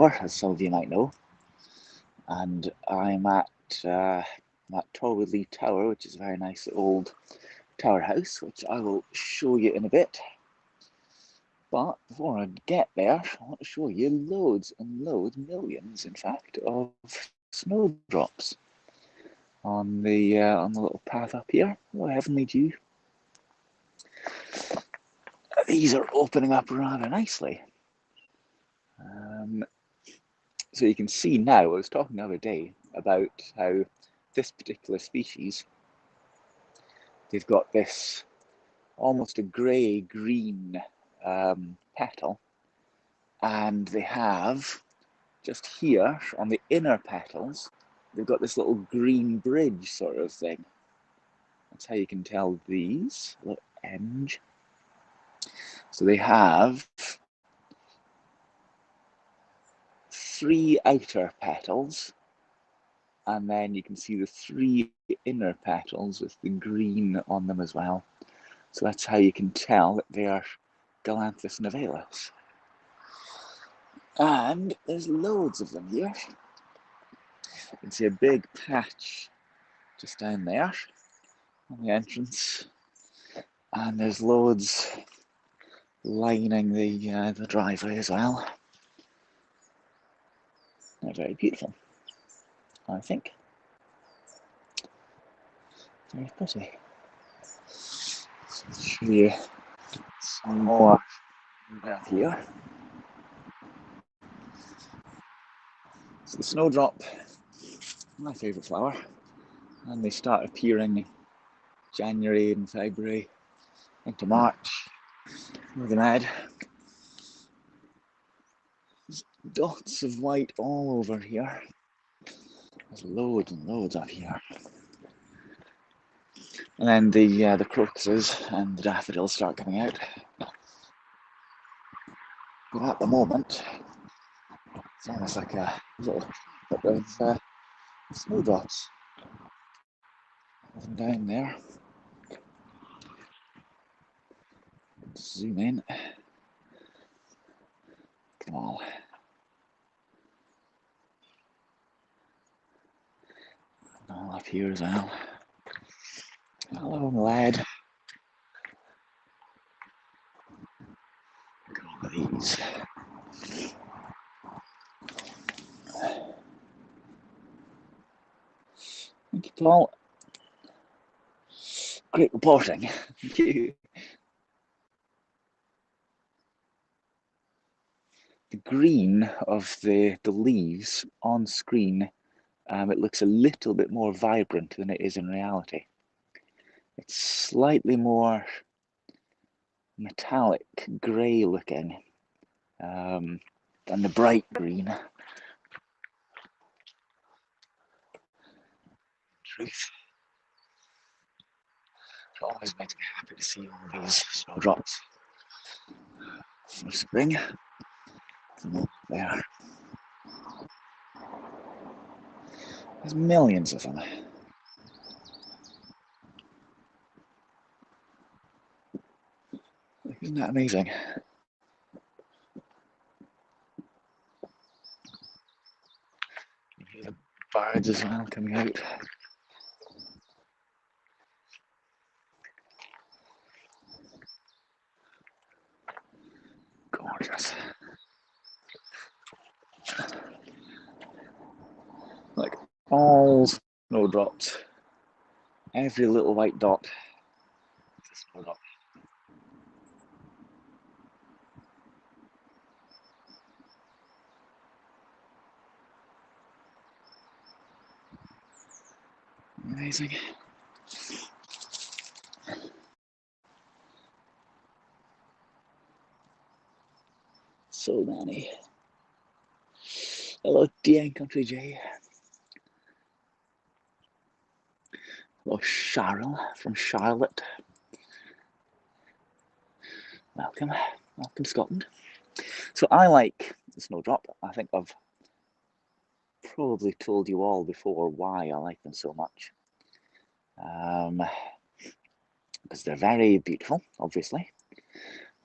as some of you might know, and I'm at Torwoodlee Tower, which is a very nice old tower house, which I will show you in a bit. But before I get there, I want to show you loads and loads, millions in fact, of snowdrops on the little path up here. Oh, heavenly dew. These are opening up rather nicely. So you can see now, I was talking the other day about how this particular species, they've got this almost a grey-green petal, and they have, just here on the inner petals, they've got this little green bridge sort of thing. That's how you can tell these, a little end. So they have 3 outer petals, and then you can see the 3 inner petals with the green on them as well. So that's how you can tell that they are Galanthus nivalis. And there's loads of them here. You can see a big patch just down there on the entrance, and there's loads lining the driveway as well. They're very beautiful, I think. Very pretty. Let's show you some more down here. So the snowdrop, my favourite flower, and they start appearing January and February into March. Look at that. There's dots of white all over here. There's loads and loads up here. And then the crocuses and the daffodils start coming out. But at the moment, it's almost like a little bit of snowdrops down there. Zoom in. Come on. All up here as well. Hello, lad. Look at all of these. Thank you, Paul. Great reporting. Thank you. The green of the leaves on screen, it looks a little bit more vibrant than it is in reality. It's slightly more metallic grey looking than the bright green. Truth. It always makes me happy to see all these snowdrops for spring. There. There's millions of them. Isn't that amazing? You hear the birds as well coming out. Gorgeous. Like all snowdrops. Every little white dot is a snowdrop. Amazing. So many. Hello, DN Country J. Hello, Cheryl from Charlotte. Welcome. Welcome, Scotland. So I like the snowdrop. I think I've probably told you all before why I like them so much. Because they're very beautiful, obviously,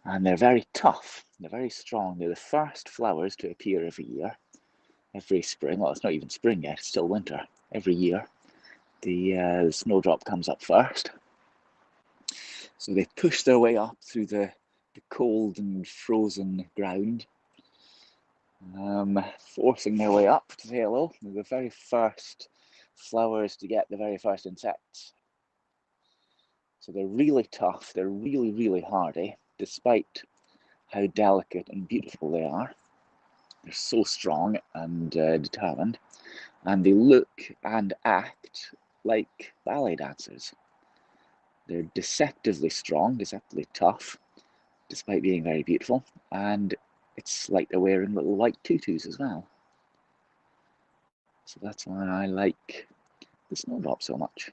and they're very tough. They're very strong. They're the first flowers to appear every year. every spring. Well, it's not even spring yet, it's still winter. Every year, the snowdrop comes up first. So they push their way up through the cold and frozen ground, forcing their way up to say hello. They're the very first flowers to get the very first insects. So they're really tough, they're really, really hardy, despite how delicate and beautiful they are. They're so strong and determined, and they look and act like ballet dancers. They're deceptively strong, deceptively tough, despite being very beautiful, and it's like they're wearing little white tutus as well. So that's why I like the snowdrop so much.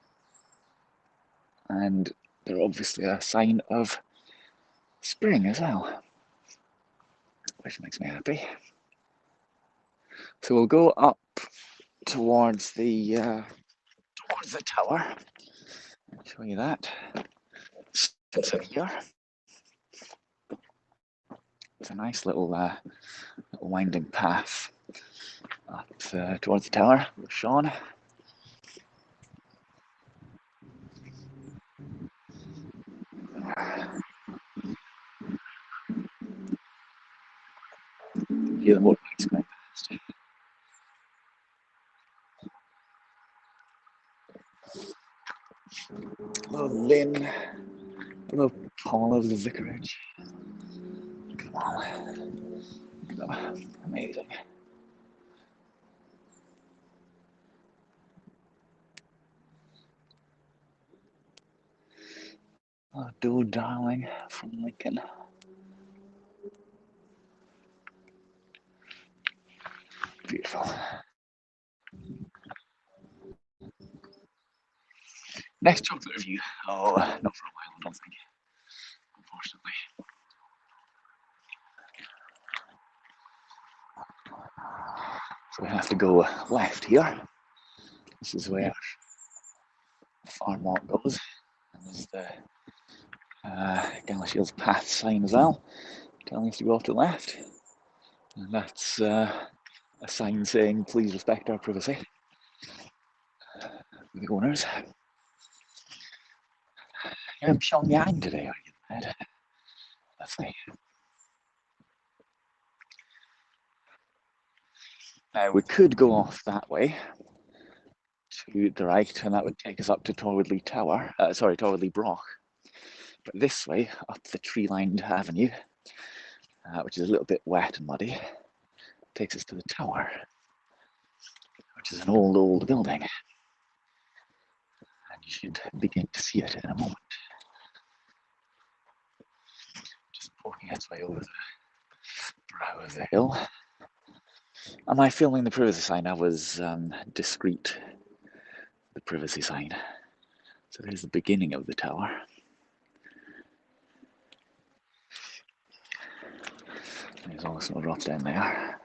And they're obviously a sign of spring as well, which makes me happy. So we'll go up towards the tower and show you that. It's in here. It's a nice little winding path up towards the tower with Sean. Hear the motorbikes going past. Hello, Lynn. Hello, Paul of the Vicarage. Come on. Amazing. Oh, Doe Darling from Lincoln. Beautiful. Next chocolate review. Oh, not for a while, I don't think. Unfortunately. So we have to go left here. This is where the farm walk goes. And there's the Galashiels Path sign as well, telling us to go off to the left. And that's a sign saying, please respect our privacy. The owners. You're in Pyongyang today, are you, Ed? Lovely. Now we could go off that way to the right, and that would take us up to Torwoodlee Tower. Torwoodlee Broch. But this way, up the tree-lined avenue, which is a little bit wet and muddy, takes us to the tower, which is an old building. And you should begin to see it in a moment. Just poking its way over the brow of the hill. Am I filming the privacy sign? I was discreet. The privacy sign. So there's the beginning of the tower. There's all the snowdrops down there.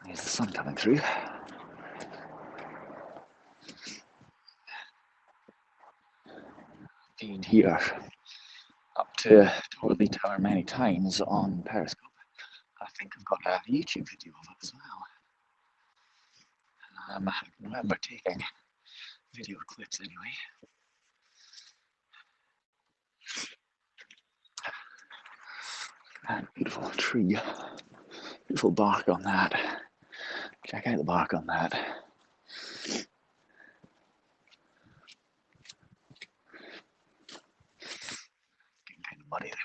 There's the sun coming through. Been here up to Torwoodlee Tower many times on Periscope. I think I've got a YouTube video of it as well. I can remember taking video clips anyway. That beautiful tree. Beautiful bark on that. Check out the bark on that. Getting kind of muddy there.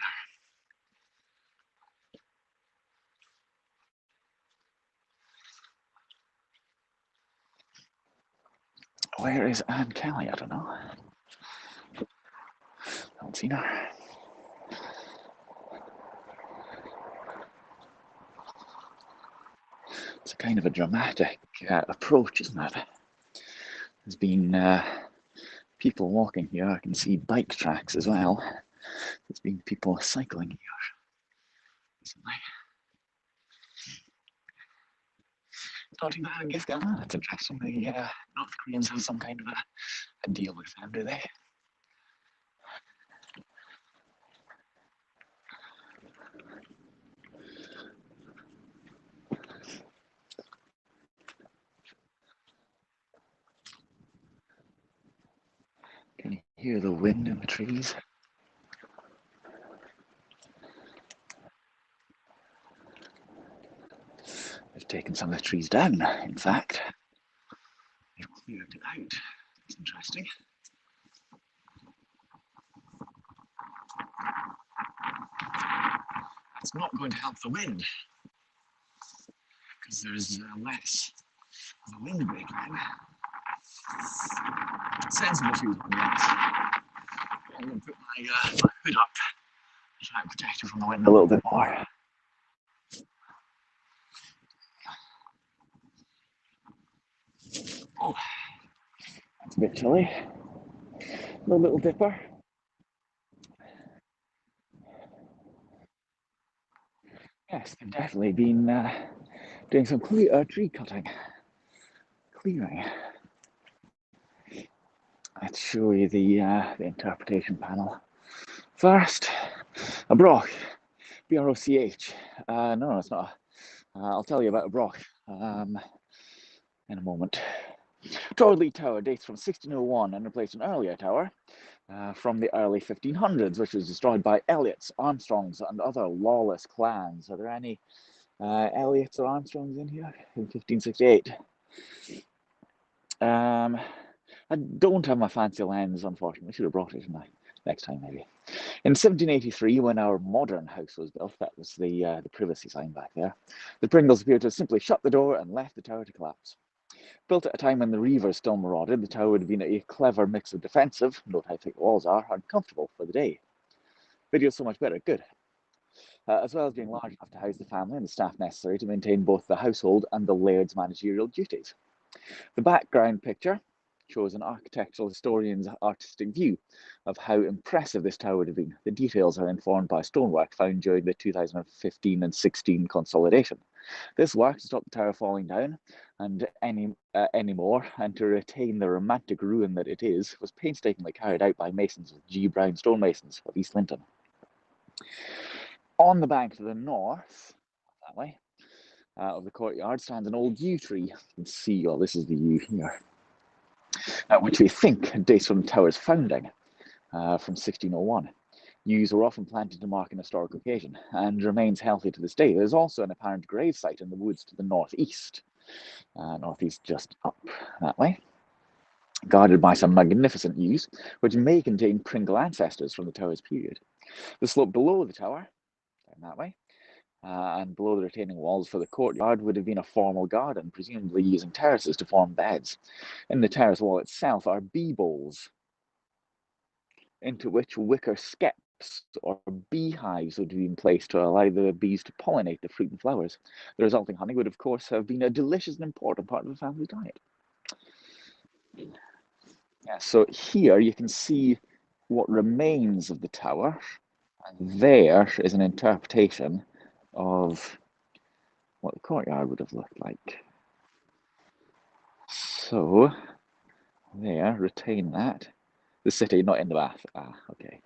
Where is Anne Kelly? I don't know. Haven't seen her. It's a kind of a dramatic approach, isn't it? There's been people walking here. I can see bike tracks as well. There's been people cycling here recently. Not too bad, I guess. It's interesting. The North Koreans have some kind of a deal with them, do they? Hear the wind in the trees. They've taken some of the trees down, in fact. They've cleared it out. It's interesting. It's not going to help the wind, because there's less of a wind break now. Sensible shoes on that. I'm going to put my hood up to try and protect you from the wind a little bit more. Oh, that's a bit chilly. The little dipper. Yes, they've definitely been doing some tree cutting, clearing. Let's show you the interpretation panel. First, a broch, B-R-O-C-H. No, it's not. I'll tell you about a broch in a moment. Torwoodlee Tower dates from 1601 and replaced an earlier tower from the early 1500s, which was destroyed by Elliots, Armstrongs, and other lawless clans. Are there any Elliots or Armstrongs in here in 1568? I don't have my fancy lens, unfortunately. I should have brought it next time, maybe. In 1783, when our modern house was built, that was the privacy sign back there, the Pringles appeared to have simply shut the door and left the tower to collapse. Built at a time when the Reavers still marauded, the tower would have been a clever mix of defensive, note how thick the walls are, and comfortable for the day. Video so much better, good. As well as being large enough to house the family and the staff necessary to maintain both the household and the laird's managerial duties. The background picture shows an architectural historian's artistic view of how impressive this tower would have been. The details are informed by stonework found during the 2015 and 16 consolidation. This work to stop the tower falling down and anymore, and to retain the romantic ruin that it is, was painstakingly carried out by masons with G. Brown stonemasons of East Linton. On the bank to the north, that way, of the courtyard stands an old yew tree. You can see, oh, this is the yew here, which we think dates from the tower's founding from 1601. Yews were often planted to mark an historic occasion and remains healthy to this day. There's also an apparent grave site in the woods to the northeast, northeast just up that way, guarded by some magnificent yews, which may contain Pringle ancestors from the tower's period. The slope below the tower, down that way, and below the retaining walls for the courtyard would have been a formal garden, presumably using terraces to form beds. In the terrace wall itself are bee bowls, into which wicker skeps or beehives would have been placed to allow the bees to pollinate the fruit and flowers. The resulting honey would, of course, have been a delicious and important part of the family diet. Yeah, so here you can see what remains of the tower, and there is an interpretation of what the courtyard would have looked like. So, there, retain that. The city, not in the bath. Okay.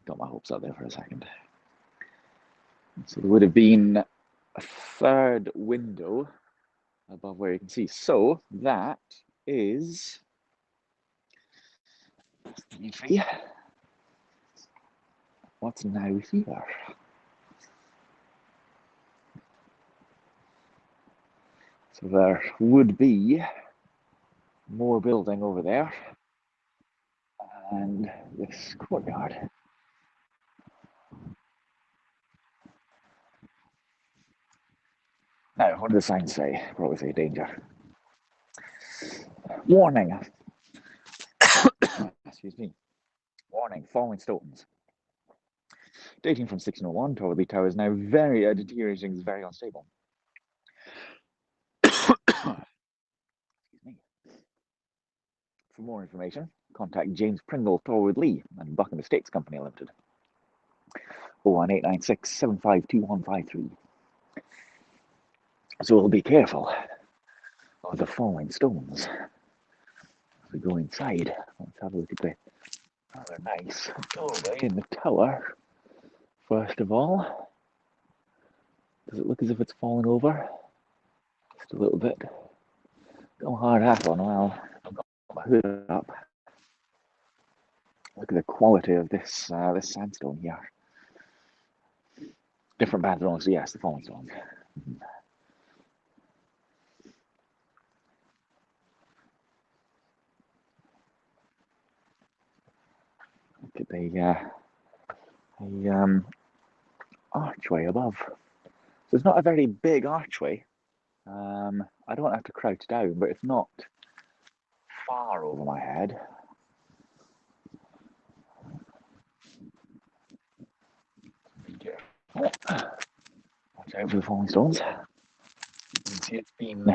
Got my hopes up there for a second. So there would have been a third window above where you can see. So that is the tree. What's now here? So there would be more building over there and this courtyard. Now, what do the signs say? Probably say danger. Warning. Excuse me. Warning, falling stones. Dating from 1601, Torwoodlee Tower is now deteriorating, is very unstable. Excuse me. For more information, contact James Pringle, Torwoodlee, and Buchan Estates Company Limited. 01896 752153. So we'll be careful of the falling stones as we go inside. Let's have a look at the rather nice doorway in the tower. First of all, does it look as if it's falling over? Just a little bit. Got a hard hat on, well, I've got my hood up. Look at the quality of this this sandstone here. Different patterns, yes, the falling stones. Look at the archway above. So it's not a very big archway. I don't have to crouch down, but it's not far over my head. Watch out for the falling stones. You can see it's been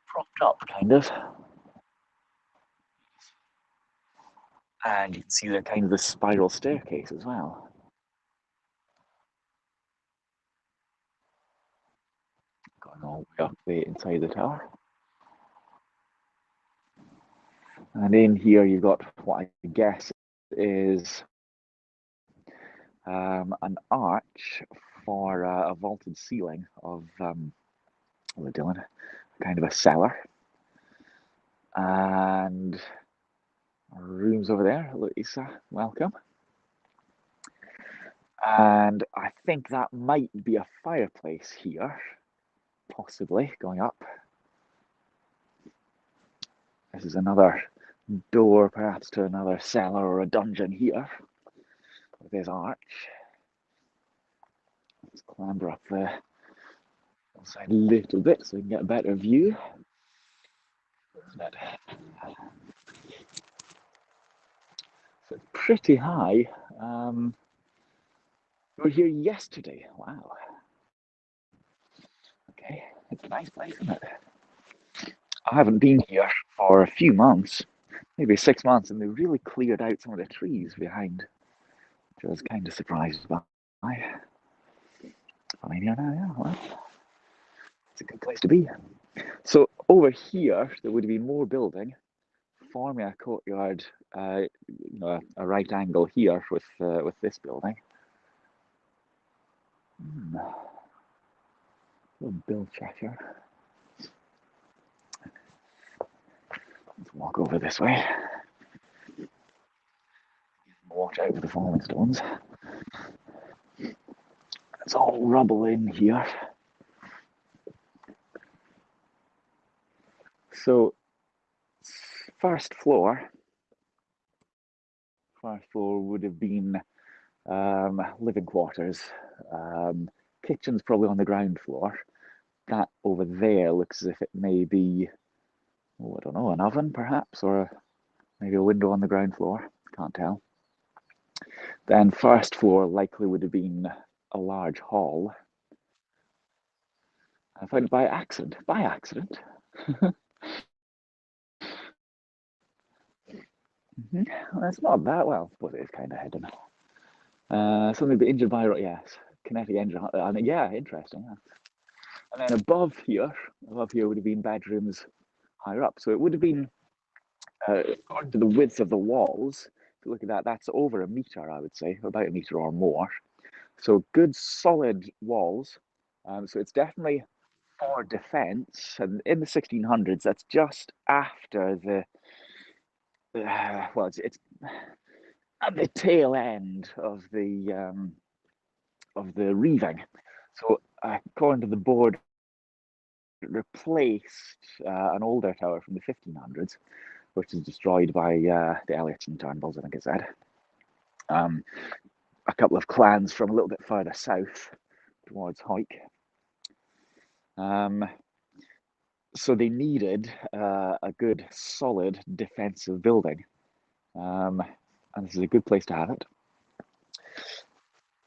propped up, kind of. And you can see the kind of the spiral staircase as well. Going all the way up the inside the tower. And in here you've got what I guess is an arch for a vaulted ceiling of what Dylan, kind of a cellar. And rooms over there. Lisa, welcome. And I think that might be a fireplace here, possibly going up. This is another door, perhaps to another cellar or a dungeon here with this arch. Let's clamber up the outside a little bit so we can get a better view. So it's pretty high. We were here yesterday. Wow. Okay, it's a nice place, isn't it? I haven't been here for a few months, maybe 6 months, and they really cleared out some of the trees behind, which I was kind of surprised by. I'm in here now, yeah, well, it's a good place to be. So over here, there would be more building, forming a courtyard, you know, a right angle here with this building. Little build check here. Let's walk over this way. Watch out for the falling stones. It's all rubble in here. So, first floor would have been living quarters. Kitchen's probably on the ground floor. That over there looks as if it may be, oh, I don't know, an oven perhaps, or maybe a window on the ground floor. Can't tell. Then first floor likely would have been a large hall. I found it by accident. By accident. Well, it's not that well. I suppose it is kind of hidden. Something but injured by, yes, kinetic engine. Yeah, interesting. Yeah. And then above here would have been bedrooms higher up. So it would have been, according to the width of the walls, if you look at that, that's over a meter, I would say, about a meter or more. So good solid walls. So it's definitely for defense. And in the 1600s, that's just after the, well, it's at the tail end of the reaving. So according to the board, it replaced an older tower from the 1500s, which was destroyed by the Elliots and Turnbulls, I think it said. A couple of clans from a little bit further south towards Hawick. So they needed a good, solid defensive building. And this is a good place to have it.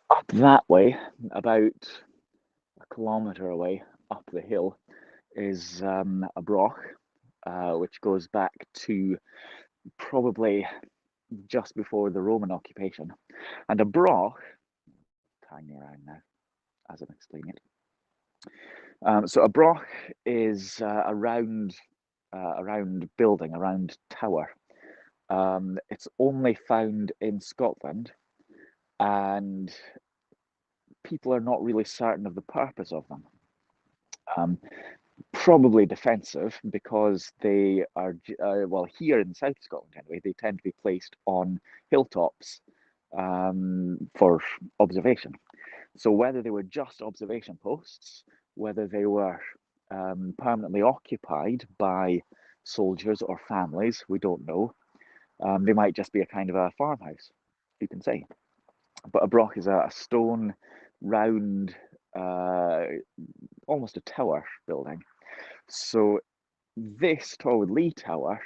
Up that way, about a kilometre away up the hill, is a broch, which goes back to probably just before the Roman occupation. And a broch, tying me around now as I'm explaining it. So a broch is a round building, a round tower. It's only found in Scotland, and people are not really certain of the purpose of them. Probably defensive because they are, well, here in South Scotland anyway, they tend to be placed on hilltops for observation. So whether they were just observation posts, whether they were permanently occupied by soldiers or families, we don't know. They might just be a kind of a farmhouse, you can say. But a broch is a stone, round, almost a tower building. So this Torwoodlee Tower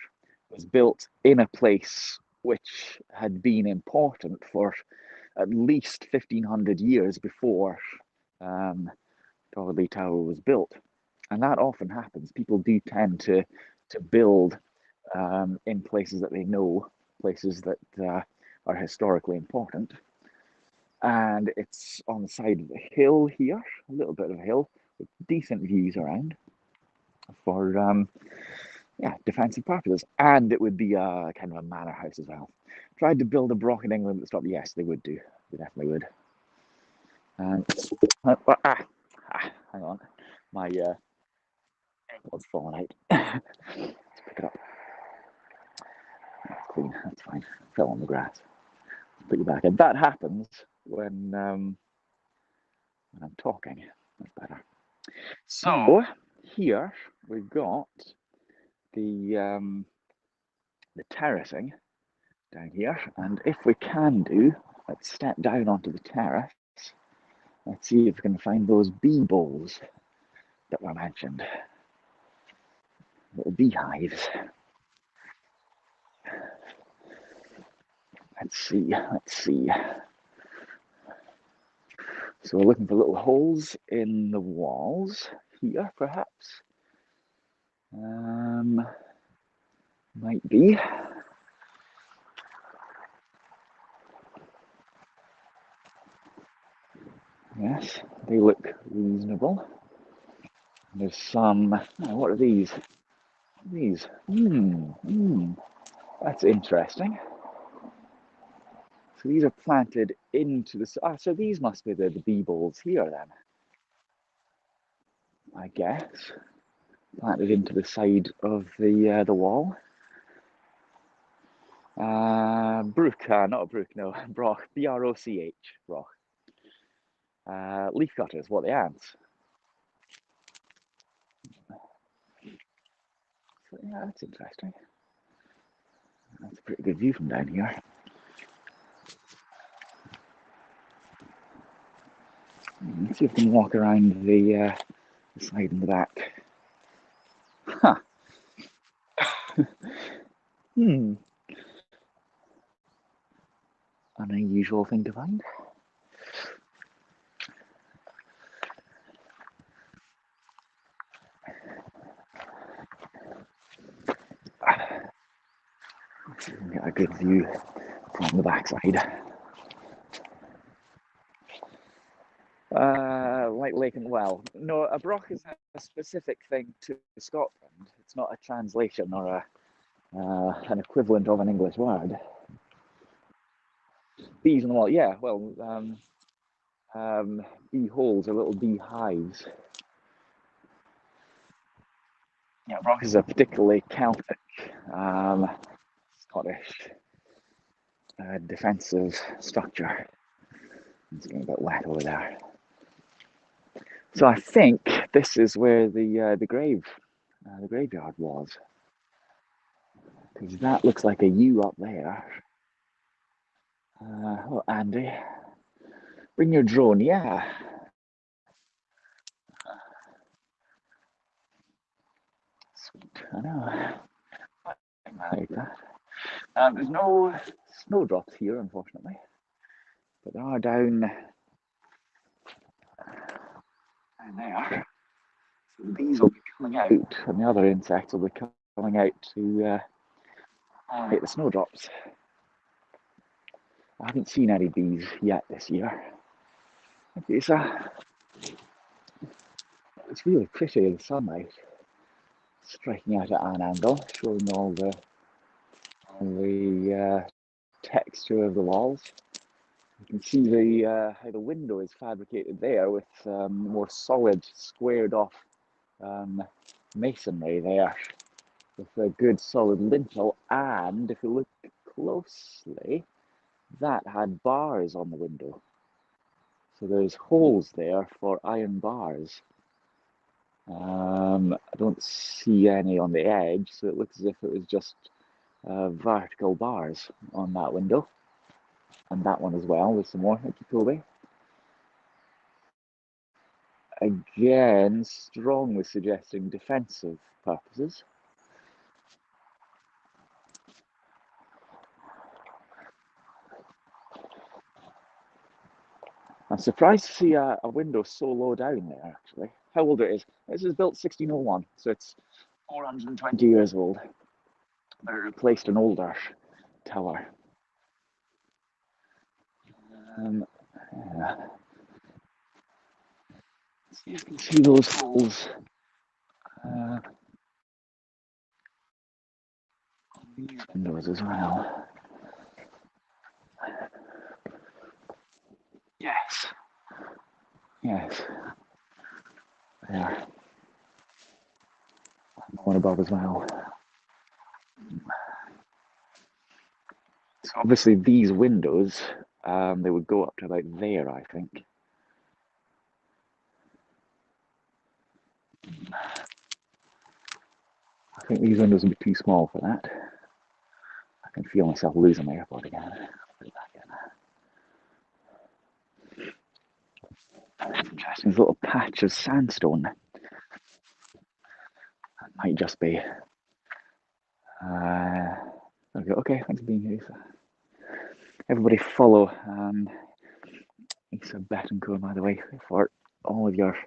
was built in a place which had been important for at least 1500 years before Torwoodlee Tower was built. And that often happens. People do tend to build in places that they know, places that are historically important. And it's on the side of the hill here, a little bit of a hill, with decent views around for defensive purposes. And it would be a kind of a manor house as well. Tried to build a broch in England at the stop. Yes, they would do. They definitely would. And hang on, my ankle's fallen out. Let's pick it up. That's clean. That's fine. Fell on the grass. Put you back in. That happens when I'm talking. That's better. So here we've got the terracing down here, and if we can do, let's step down onto the terrace. Let's see if we can find those bee bowls that were mentioned. Little beehives. Let's see. So we're looking for little holes in the walls here, perhaps. Might be. Yes, they look reasonable. There's some. Oh, what are these? These. That's interesting. So these are planted into the. So these must be the bee balls here then. I guess planted into the side of the wall. Brook, not a brook, no, broch, B-R-O-C-H, broch. Leaf cutters, what the ants. So, yeah, that's interesting. That's a pretty good view from down here. Let's see if we can walk around the side and the back. Huh. An unusual thing to find. Let's see if we can get a good view from the backside. Like Lake and Well. No, a broch is a specific thing to Scotland. It's not a translation or an equivalent of an English word. Bees on the wall, yeah. Well, bee holes are little bee hives. Yeah, broch is a particularly Celtic, Scottish defensive structure. It's getting a bit wet over there. So I think this is where the graveyard was, because that looks like a U up there. Oh, Andy, bring your drone, yeah. Sweet, I know. I like that. There's no snowdrops here, unfortunately, but there are down there. So these will be coming out, and the other insects will be coming out to get the snowdrops. I haven't seen any bees yet this year. It's really pretty in the sunlight, striking out at an angle, showing all the texture of the walls. You can see how the window is fabricated there with more solid, squared off masonry there with a good solid lintel, and if you look closely, that had bars on the window. So there's holes there for iron bars. I don't see any on the edge, so it looks as if it was just vertical bars on that window. And that one as well, with some more. Thank you, Kobe. Again, strongly suggesting defensive purposes. I'm surprised to see a window so low down there, actually. How old it is? This is built 1601, so it's 420 years old. But it replaced an older tower. Yeah. So you can see those holes on these windows as well. Yes. Yes. There. One above as well. So obviously these windows, they would go up to about there, I think. I think these windows would be too small for that. I can feel myself losing my AirPod again. Put it back in. That's interesting. There's a little patch of sandstone. That might just be. Okay, thanks for being here, Issa. Everybody follow Issa Betancourt, by the way, for all of your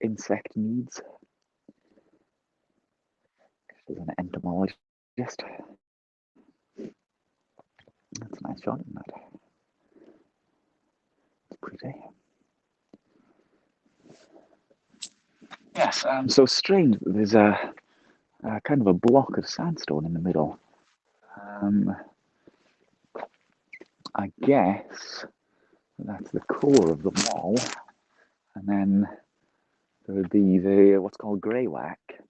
insect needs. She's an entomologist. That's a nice shot, isn't it? It's pretty. Yes, so strange. There's a kind of a block of sandstone in the middle. I guess that's the core of the wall, and then there would be the what's called greywacke,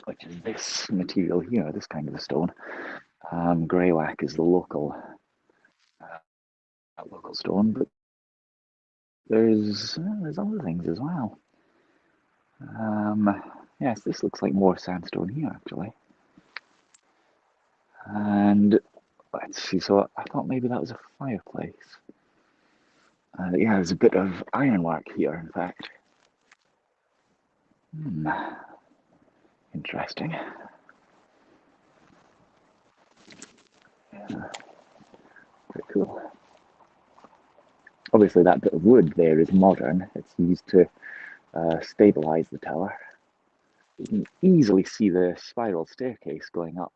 which is this material here, this kind of a stone. Greywacke is the local stone, but there's other things as well. Yes, this looks like more sandstone here actually. And let's see. So I thought maybe that was a fireplace. Yeah, there's a bit of ironwork here, in fact. Interesting. Yeah, pretty cool. Obviously, that bit of wood there is modern. It's used to stabilize the tower. You can easily see the spiral staircase going up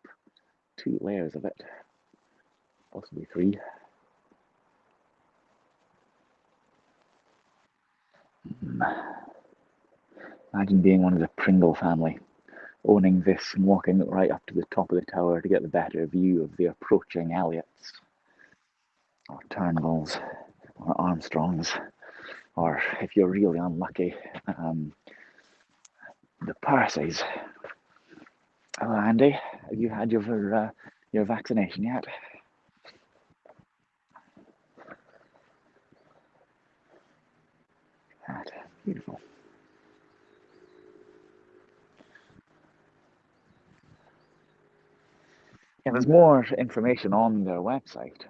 2 layers of it, possibly 3. Imagine being one of the Pringle family, owning this and walking right up to the top of the tower to get the better view of the approaching Elliots, or Turnbulls, or Armstrongs, or if you're really unlucky, the Parseys. Hello, Andy. Have you had your vaccination yet? That's beautiful. Yeah, there's more information on their website,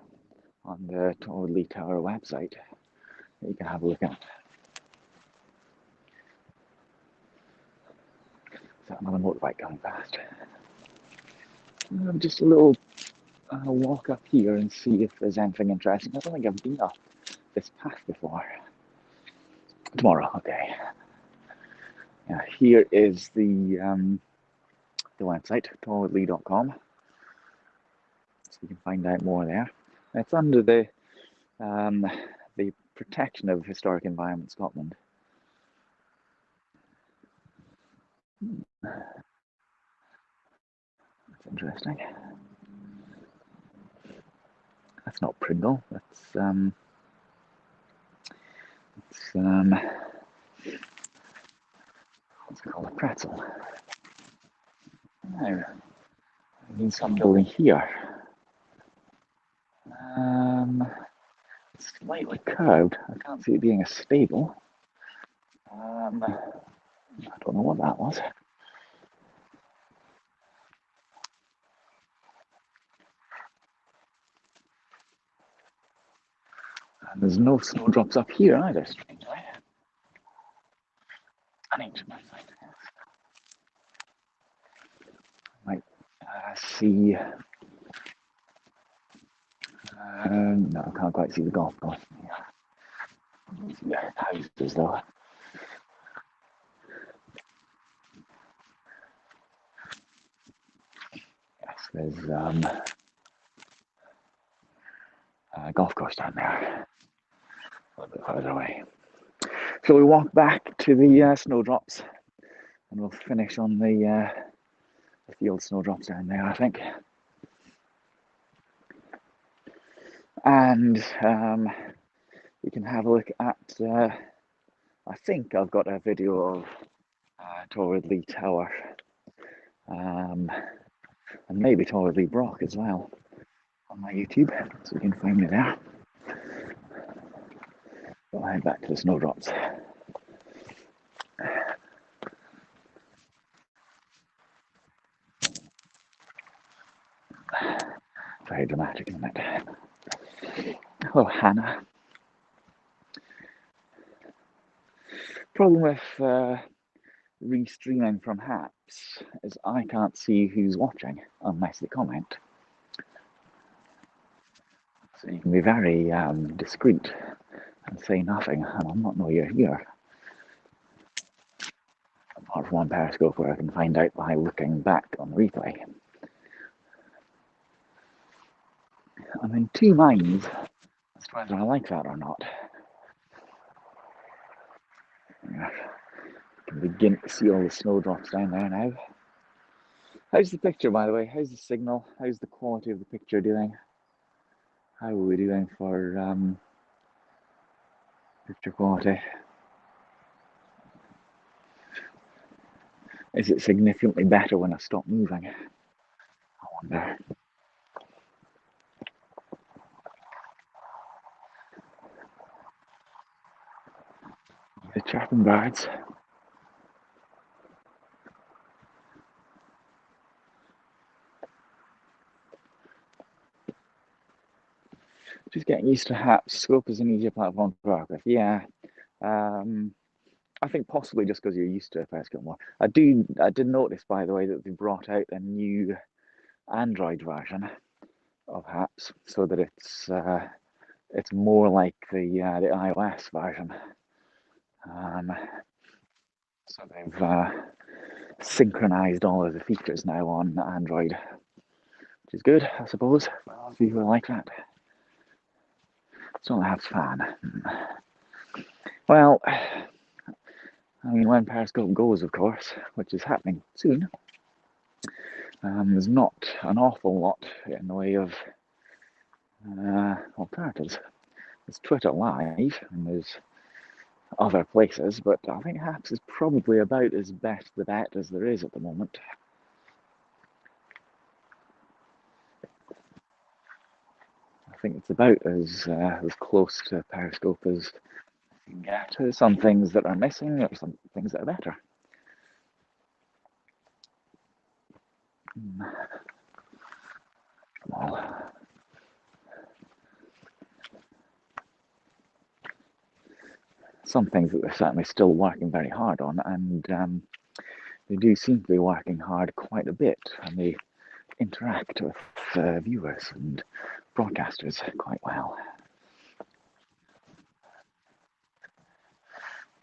on the Torwoodlee Tower website, that you can have a look at. Is that another motorbike going fast? Just a little walk up here and see if there's anything interesting. I don't think I've been up this path before. Tomorrow, okay. Yeah, here is the website, torwoodlee.com. So you can find out more there. It's under the Protection of Historic Environment Scotland. That's interesting. That's not Pringle. That's what's it called, a pretzel. Now, I need some building here. It's slightly curved. I can't see it being a stable. I don't know what that was. And there's no snowdrops up here either, strangely. An ancient site. Might see. No, I can't quite see the golf course. Yeah, houses though. Yes, there's a golf course down there, a little bit further away. Shall we walk back to the snowdrops, and we'll finish on the field snowdrops down there, I think. And we can have a look at. I think I've got a video of Torwoodlee Tower, and maybe Torwoodlee Brock as well on my YouTube, so you can find me there. We'll head back to the snowdrops. Very dramatic, isn't it? Hello, Hannah. Problem with restreaming from Haps is I can't see who's watching unless they comment. So you can be very discreet and say nothing, and I'll not know you're here. Apart from on Periscope, where I can find out by looking back on the replay. I'm in two minds as to whether I like that or not. Yeah. I can begin to see all the snowdrops down there now. How's the picture, by the way? How's the signal? How's the quality of the picture doing? How are we doing for picture quality? Is it significantly better when I stop moving? I wonder. The chirping birds. Just getting used to Haps. Scope is an easier platform to work with. Yeah. I think possibly just because you're used to a Periscope more. I did notice, by the way, that they brought out a new Android version of Haps, so that it's more like the iOS version. So they've synchronized all of the features now on Android, which is good, I suppose, for those of you who like that. So Haps fan. Well, I mean, when Periscope goes, of course, which is happening soon, there's not an awful lot in the way of alternatives. There's Twitter Live, and there's other places, but I think Haps is probably about as best the bet as there is at the moment. I think it's about as close to Periscope as you can get. There's some things that are missing, or some things that are better. Well, some things that they're certainly still working very hard on, and they do seem to be working hard quite a bit, and they interact with viewers and broadcasters quite well.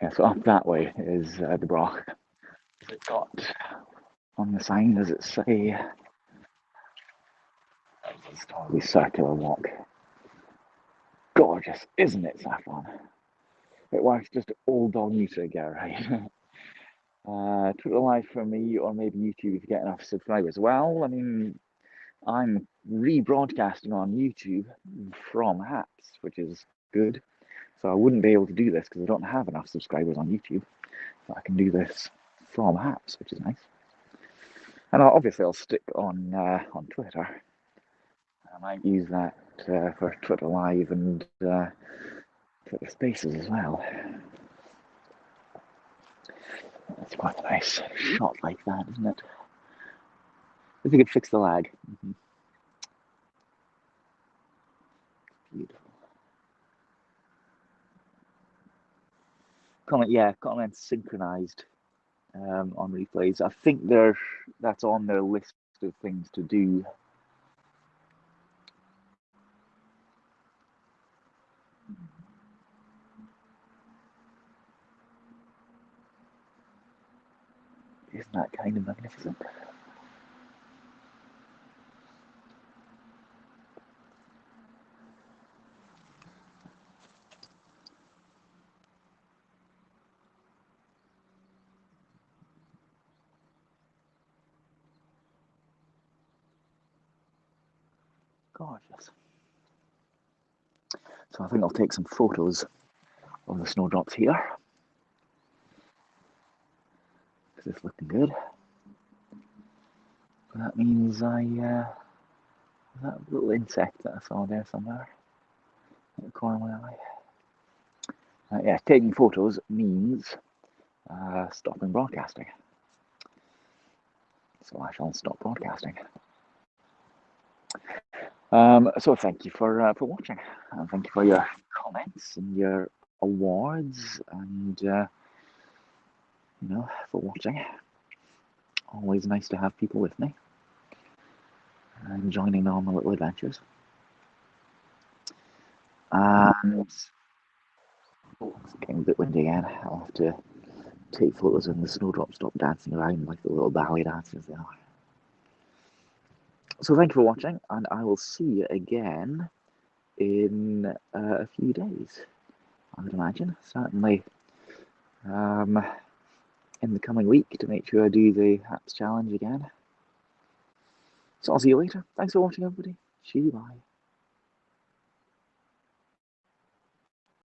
Yeah, so up that way is the Broch. Has it got on the sign, does it say? It's totally circular walk. Gorgeous, isn't it, Saffron? It works just old dog music, yeah, right? Twitter Live for me, or maybe YouTube if you get enough subscribers. Well, I mean, I'm rebroadcasting on YouTube from Haps, which is good. So I wouldn't be able to do this because I don't have enough subscribers on YouTube. So I can do this from apps, which is nice. And obviously I'll stick on Twitter. I might use that for Twitter Live and Twitter Spaces as well. That's quite a nice shot like that, isn't it? If you could fix the lag. Beautiful. Comments synchronized on replays. I think that's on their list of things to do. Isn't that kind of magnificent? Gorgeous. So I think I'll take some photos of the snowdrops here. Because it's looking good. That means that little insect that I saw there somewhere at the corner of my eye. Yeah, taking photos means stopping broadcasting. So I shall stop broadcasting. So thank you for watching, and thank you for your comments and your awards, and for watching. Always nice to have people with me and joining on my little adventures. And it's getting a bit windy again. I'll have to take photos when the snowdrops stop dancing around like the little ballet dancers they are. So thank you for watching, and I will see you again in a few days, I would imagine. Certainly in the coming week to make sure I do the apps challenge again. So I'll see you later. Thanks for watching, everybody. See you, bye.